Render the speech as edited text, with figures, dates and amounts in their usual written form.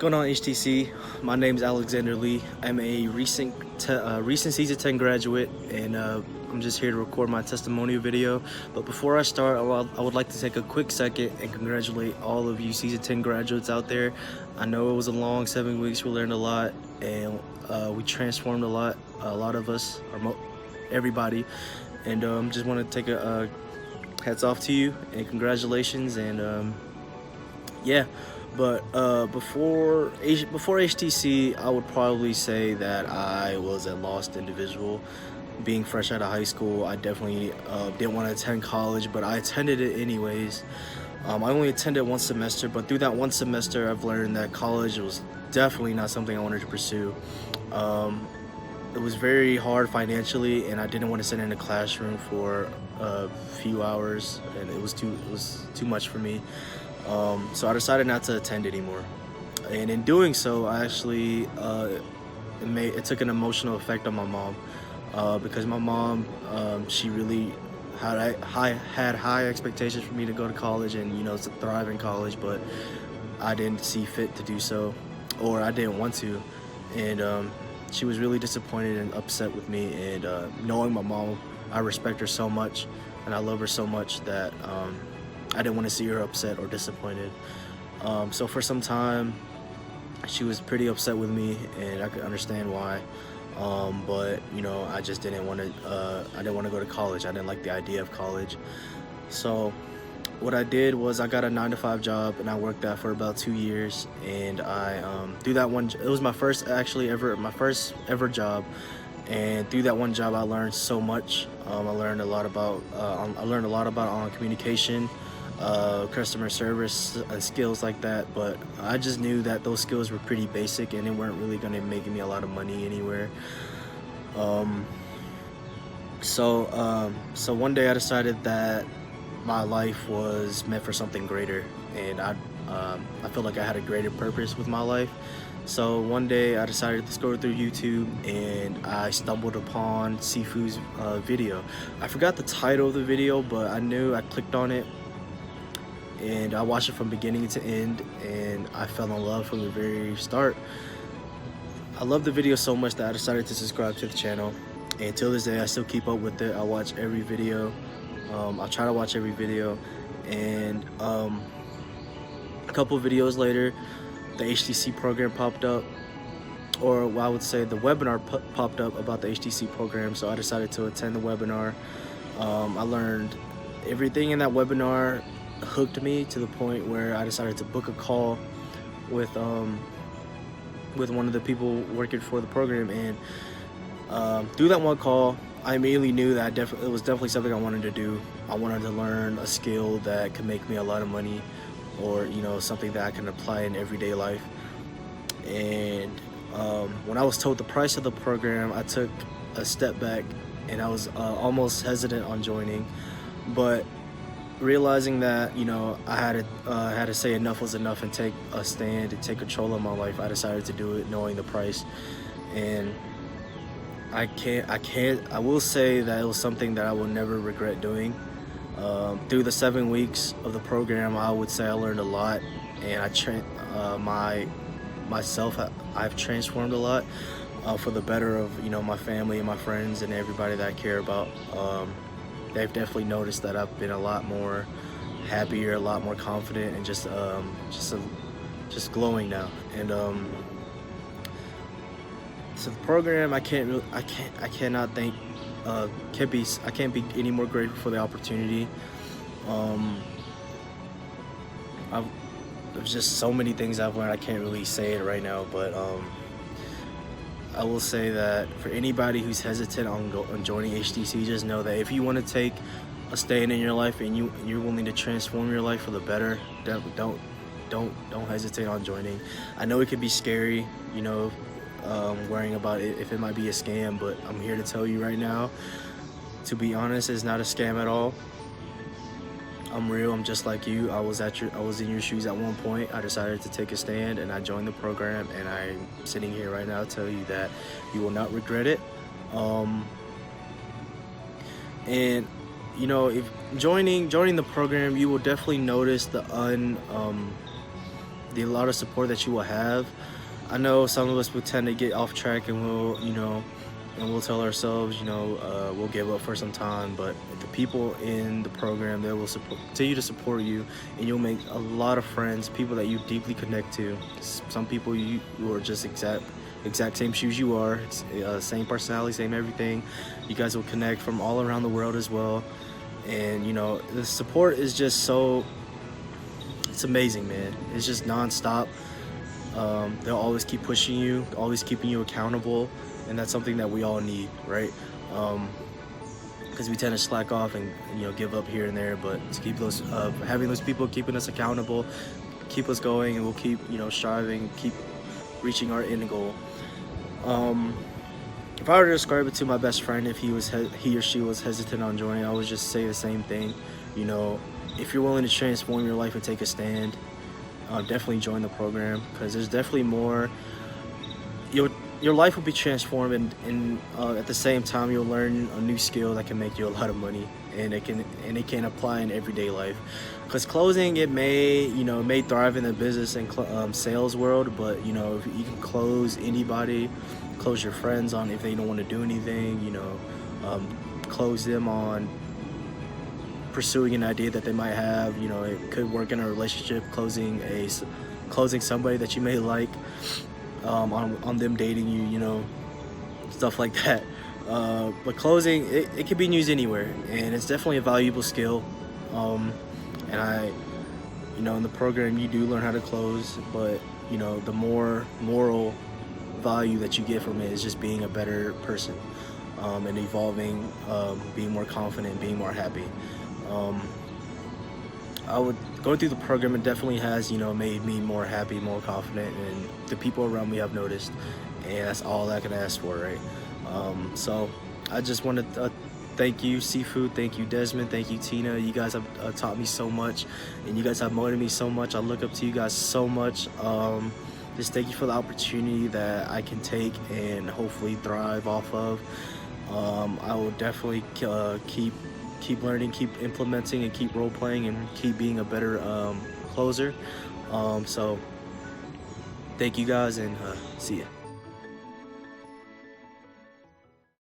Going on, HTC? My name is Alexander Lee. I'm a recent season 10 graduate, and I'm just here to record my testimonial video. But before I start, I would like to take a quick second and congratulate all of you season 10 graduates out there. I know it was a long 7 weeks. We learned a lot, and we transformed a lot of us, or everybody. And just want to take a hats off to you and congratulations. And yeah. But before HTC, I would probably say that I was a lost individual. Being fresh out of high school, I definitely didn't want to attend college, but I attended it anyways. I only attended one semester, but through that one semester, I've learned that college was definitely not something I wanted to pursue. It was very hard financially, and I didn't want to sit in a classroom for a few hours, and it was too much for me. So I decided not to attend anymore, and in doing so, I actually it took an emotional effect on my mom, because my mom, she really had high expectations for me to go to college and to thrive in college, but I didn't see fit to do so, or I didn't want to, and she was really disappointed and upset with me. And knowing my mom, I respect her so much and I love her so much that I didn't want to see her upset or disappointed. So for some time, she was pretty upset with me, and I could understand why. But I just didn't want to. I didn't want to go to college. I didn't like the idea of college. So what I did was I got a 9-to-5 job, and I worked that for about 2 years. And I through that one, it was my first ever job. And through that one job, I learned so much. I learned a lot about communication, customer service, and skills like that. But I just knew that those skills were pretty basic, and they weren't really going to make me a lot of money anywhere. So one day I decided that my life was meant for something greater, and I felt like I had a greater purpose with my life. So one day I decided to scroll through YouTube, and I stumbled upon Sifu's video. I forgot the title of the video, but I knew I clicked on it, and I watched it from beginning to end, and I fell in love from the very start. I loved the video so much that I decided to subscribe to the channel, and till this day I still keep up with it. I watch every video. I try to watch every video, and a couple of videos later, the HTC program popped up, or I would say the webinar popped up about the HTC program. So I decided to attend the webinar. I learned everything in that webinar, hooked me to the point where I decided to book a call with one of the people working for the program. And through that one call, I immediately knew that it was definitely something I wanted to do. I wanted to learn a skill that could make me a lot of money, or something that I can apply in everyday life. And when I was told the price of the program, I took a step back, and I was almost hesitant on joining. But realizing that I had to say enough was enough and take a stand and take control of my life, I decided to do it, knowing the price. And I will say that it was something that I will never regret doing. Through the 7 weeks of the program, I would say I learned a lot, and I've transformed a lot for the better of my family and my friends and everybody that I care about. They've definitely noticed that I've been a lot more happier, a lot more confident, and just glowing now. And so the program, I can't be any more grateful for the opportunity. There's just so many things I've learned. I can't really say it right now, but I will say that for anybody who's hesitant on joining HTC, just know that if you want to take a stand in your life and you're willing to transform your life for the better, don't hesitate on joining. I know it could be scary, worrying about it, if it might be a scam, but I'm here to tell you right now, to be honest, it's not a scam at all. I'm real. I'm just like you. I was in your shoes at one point. I decided to take a stand, and I joined the program, and I'm sitting here right now to tell you that you will not regret it. And if joining the program, you will definitely notice the the lot of support that you will have. I know some of us will tend to get off track and we'll tell ourselves, we'll give up for some time, but the people in the program, they will continue to support you, and you'll make a lot of friends, people that you deeply connect to. Some people who are just exact same shoes you are, same personality, same everything. You guys will connect from all around the world as well, and the support is just it's amazing, man. It's just non-stop. They'll always keep pushing you, always keeping you accountable, and that's something that we all need, right? Because we tend to slack off and give up here and there, but to keep having those people keeping us accountable, keep us going, and we'll keep striving, keep reaching our end goal. If I were to describe it to my best friend, if he or she was hesitant on joining, I would just say the same thing. If you're willing to transform your life and take a stand, definitely join the program, because there's definitely more. Your life will be transformed, and at the same time you'll learn a new skill that can make you a lot of money, and it can apply in everyday life. Because closing, it may thrive in the business and sales world, but if you can close anybody, close your friends on if they don't want to do anything, close them on pursuing an idea that they might have. It could work in a relationship, closing somebody that you may like, on them dating you, stuff like that. But closing, it can be used anywhere, and it's definitely a valuable skill. And in the program you do learn how to close, but the more moral value that you get from it is just being a better person, and evolving, being more confident, being more happy. Going through the program, it definitely has made me more happy, more confident, and the people around me have noticed, and that's all I can ask for, right? So I just want to thank you, Seafood, thank you, Desmond, thank you, Tina. You guys have taught me so much, and you guys have motivated me so much. I look up to you guys so much. Just thank you for the opportunity that I can take and hopefully thrive off of. I will definitely keep learning, keep implementing, and keep role playing, and keep being a better closer. So thank you guys, and see ya.